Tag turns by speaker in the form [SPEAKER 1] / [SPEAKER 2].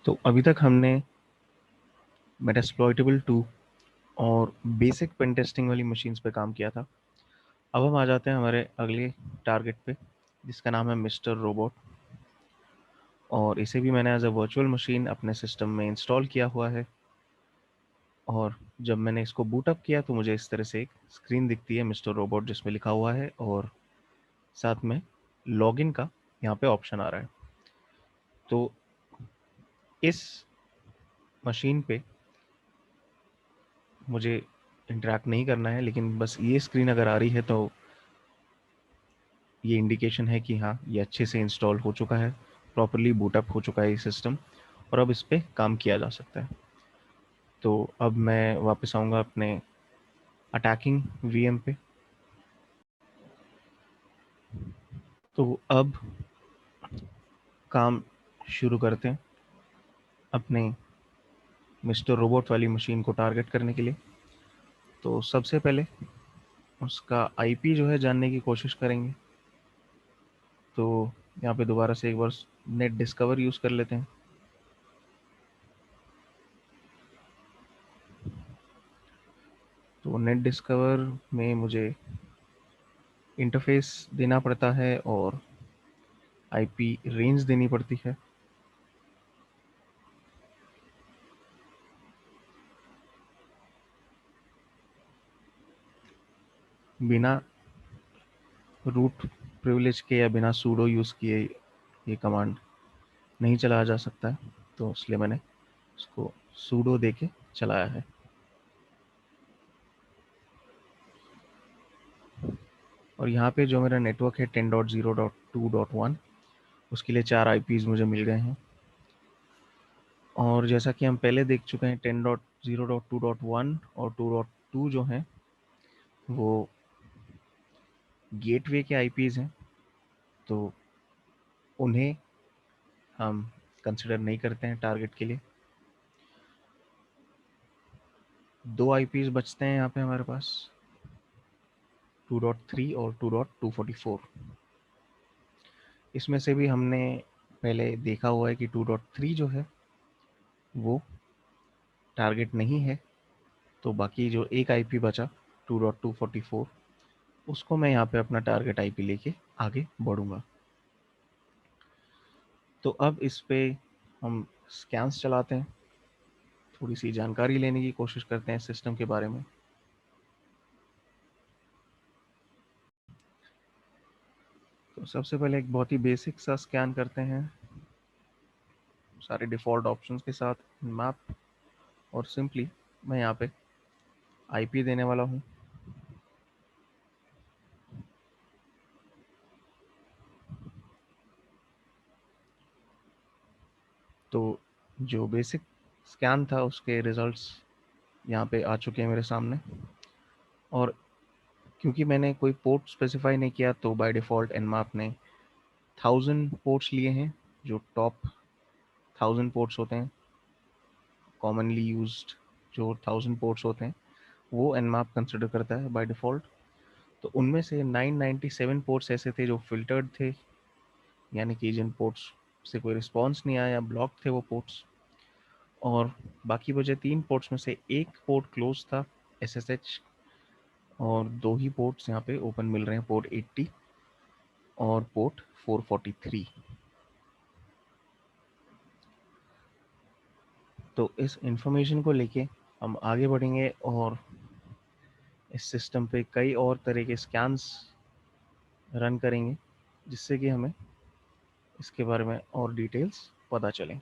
[SPEAKER 1] तो अभी तक हमने मेटास्प्लॉइटेबल 2 और बेसिक पेन टेस्टिंग वाली मशीन्स पे काम किया था। अब हम आ जाते हैं हमारे अगले टारगेट पे, जिसका नाम है मिस्टर रोबोट। और इसे भी मैंने एज अ वर्चुअल मशीन अपने सिस्टम में इंस्टॉल किया हुआ है। और जब मैंने इसको बूट अप किया तो मुझे इस तरह से एक स्क्रीन दिखती है मिस्टर रोबोट, जिसमें लिखा हुआ है और साथ में लॉगिन का यहाँ पे ऑप्शन आ रहा है। तो इस मशीन पे मुझे इंटरैक्ट नहीं करना है, लेकिन बस ये स्क्रीन अगर आ रही है तो ये इंडिकेशन है कि हाँ, ये अच्छे से इंस्टॉल हो चुका है, प्रॉपरली बूटअप हो चुका है ये सिस्टम, और अब इस पे काम किया जा सकता है। तो अब मैं वापस आऊँगा अपने अटैकिंग वीएम पे। तो अब काम शुरू करते हैं अपने मिस्टर रोबोट वाली मशीन को टारगेट करने के लिए। तो सबसे पहले उसका आईपी जो है जानने की कोशिश करेंगे। तो यहाँ पे दोबारा से एक बार नेट डिस्कवर यूज़ कर लेते हैं। तो नेट डिस्कवर में मुझे इंटरफेस देना पड़ता है और आईपी रेंज देनी पड़ती है। बिना रूट प्रिविलेज के या बिना सूडो यूज़ किए ये कमांड नहीं चलाया जा सकता है, तो इसलिए मैंने उसको सूडो दे के चलाया है। और यहाँ पे जो मेरा नेटवर्क है 10.0.2.1, उसके लिए 4 आईपीज़ मुझे मिल गए हैं। और जैसा कि हम पहले देख चुके हैं, 10.0.2.1 और 2.2 जो हैं वो गेटवे के आईपीज़ हैं, तो उन्हें हम कंसिडर नहीं करते हैं टारगेट के लिए। 2 आईपीज़ बचते हैं यहाँ पे हमारे पास, 2.3 और 2.244। इसमें से भी हमने पहले देखा हुआ है कि 2.3 जो है वो टारगेट नहीं है, तो बाकी जो एक आईपी बचा 2.244, उसको मैं यहाँ पे अपना टारगेट आईपी लेके आगे बढ़ूँगा। तो अब इस पे हम स्कैन्स चलाते हैं, थोड़ी सी जानकारी लेने की कोशिश करते हैं सिस्टम के बारे में। तो सबसे पहले एक बहुत ही बेसिक सा स्कैन करते हैं, सारे डिफ़ॉल्ट ऑप्शंस के साथ मैप, और सिंपली मैं यहाँ पे आईपी देने वाला हूँ। तो जो बेसिक स्कैन था उसके रिजल्ट्स यहाँ पे आ चुके हैं मेरे सामने। और क्योंकि मैंने कोई पोर्ट स्पेसिफाई नहीं किया, तो बाय डिफ़ॉल्ट एनमाप ने 1000 पोर्ट्स लिए हैं, जो टॉप 1000 पोर्ट्स होते हैं, कॉमनली यूज्ड जो 1000 पोर्ट्स होते हैं, वो एनमाप कंसिडर करता है बाय डिफ़ॉल्ट। तो उनमें से 997 पोर्ट्स ऐसे थे जो फ़िल्टर्ड थे, यानी कि जिन पोर्ट्स से कोई रिस्पॉन्स नहीं आया, ब्लॉक थे वो पोर्ट्स। और बाकी बचे 3 पोर्ट्स में से एक पोर्ट क्लोज था, एसएसएच, और 2 ही पोर्ट्स यहाँ पे ओपन मिल रहे हैं, पोर्ट 80 और पोर्ट 443। तो इस इंफॉर्मेशन को लेके हम आगे बढ़ेंगे और इस सिस्टम पे कई और तरह के स्कैन्स रन करेंगे, जिससे कि हमें इसके बारे में और डिटेल्स पता चलें।